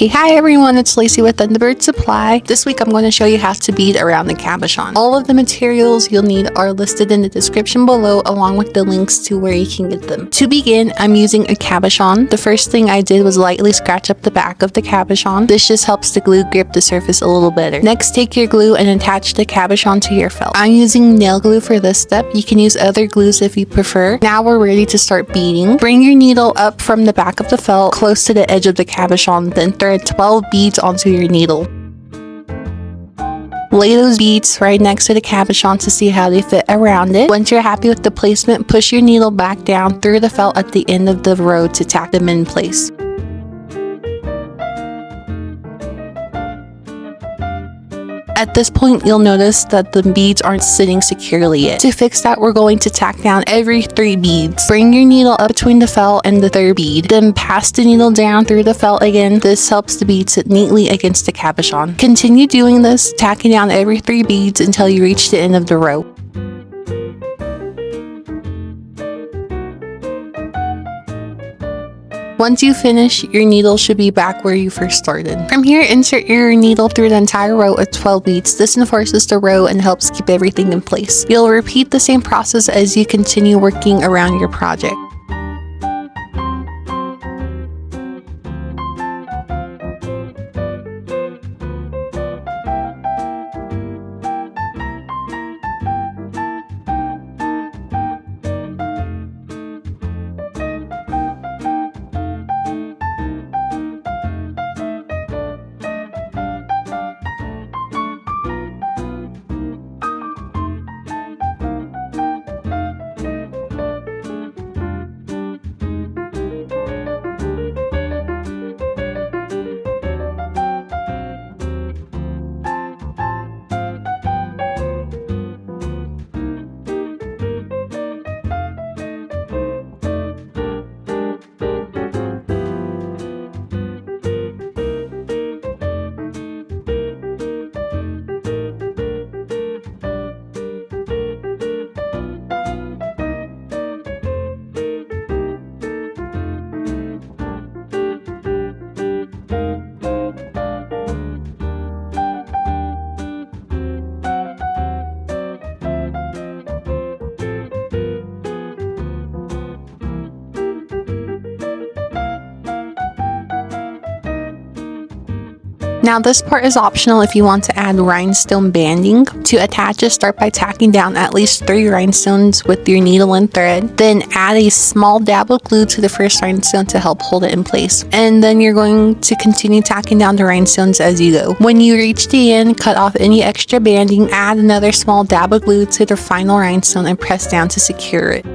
Hey, hi everyone, it's Laci with Thunderbird Supply. This week I'm going to show you how to bead around the cabochon. All of the materials you'll need are listed in the description below along with the links to where you can get them. To begin, I'm using a cabochon. The first thing I did was lightly scratch up the back of the cabochon. This just helps the glue grip the surface a little better. Next, take your glue and attach the cabochon to your felt. I'm using nail glue for this step. You can use other glues if you prefer. Now we're ready to start beading. Bring your needle up from the back of the felt close to the edge of the cabochon, then thread 12 beads onto your needle. Lay those beads right next to the cabochon to see how they fit around it. Once you're happy with the placement, push your needle back down through the felt at the end of the row to tack them in place. At this point, you'll notice that the beads aren't sitting securely yet. To fix that, we're going to tack down every 3 beads. Bring your needle up between the felt and the 3rd bead. Then pass the needle down through the felt again. This helps the bead sit neatly against the cabochon. Continue doing this, tacking down every 3 beads until you reach the end of the row. Once you finish, your needle should be back where you first started. From here, insert your needle through the entire row of 12 beads. This enforces the row and helps keep everything in place. You'll repeat the same process as you continue working around your project. Now this part is optional if you want to add rhinestone banding. To attach it, start by tacking down at least 3 rhinestones with your needle and thread. Then add a small dab of glue to the first rhinestone to help hold it in place. And then you're going to continue tacking down the rhinestones as you go. When you reach the end, cut off any extra banding, add another small dab of glue to the final rhinestone and press down to secure it.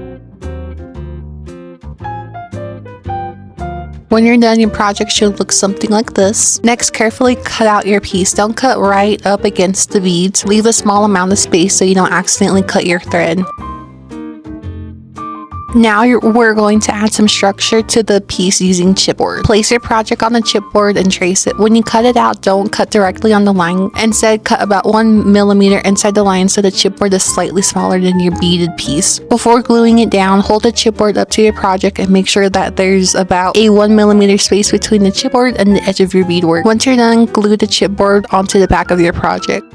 When you're done, your project should look something like this. Next, carefully cut out your piece. Don't cut right up against the beads. Leave a small amount of space so you don't accidentally cut your thread. Now we're going to add some structure to the piece using chipboard. Place your project on the chipboard and trace it. When you cut it out, don't cut directly on the line. Instead, cut about 1 millimeter inside the line so the chipboard is slightly smaller than your beaded piece. Before gluing it down, hold the chipboard up to your project and make sure that there's about a 1 millimeter space between the chipboard and the edge of your beadwork. Once you're done, glue the chipboard onto the back of your project.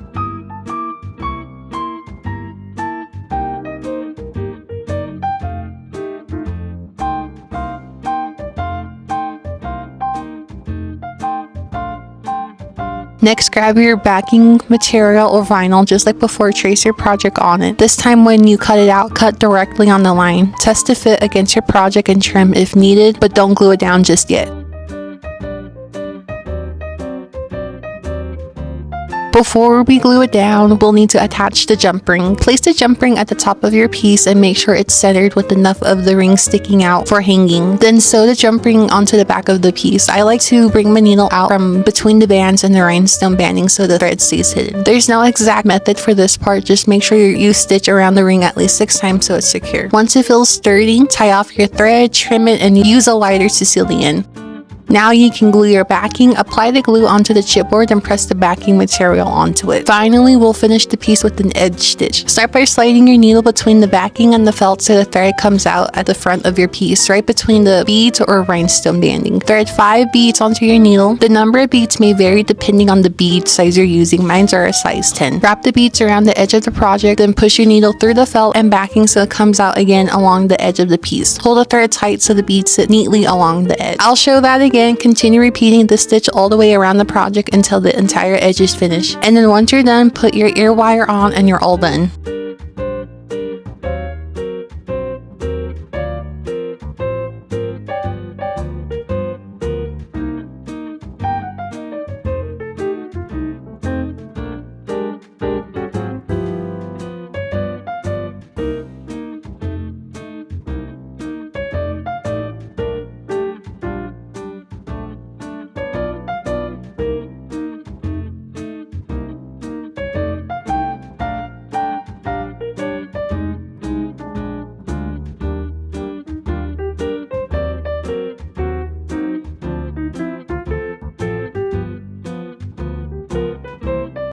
Next, grab your backing material or vinyl just like before, trace your project on it. This time when you cut it out, cut directly on the line. Test to fit against your project and trim if needed, but don't glue it down just yet. Before we glue it down, we'll need to attach the jump ring. Place the jump ring at the top of your piece and make sure it's centered with enough of the ring sticking out for hanging. Then sew the jump ring onto the back of the piece. I like to bring my needle out from between the bands and the rhinestone banding so the thread stays hidden. There's no exact method for this part, just make sure you stitch around the ring at least 6 times so it's secure. Once it feels sturdy, tie off your thread, trim it, and use a lighter to seal the end. Now you can glue your backing, apply the glue onto the chipboard and press the backing material onto it. Finally, we'll finish the piece with an edge stitch. Start by sliding your needle between the backing and the felt so the thread comes out at the front of your piece, right between the beads or rhinestone banding. Thread 5 beads onto your needle. The number of beads may vary depending on the bead size you're using. Mine's are a size 10. Wrap the beads around the edge of the project, then push your needle through the felt and backing so it comes out again along the edge of the piece. Hold the thread tight so the beads sit neatly along the edge. I'll show that again. Continue repeating this stitch all the way around the project until the entire edge is finished. And then once you're done, put your ear wire on and you're all done.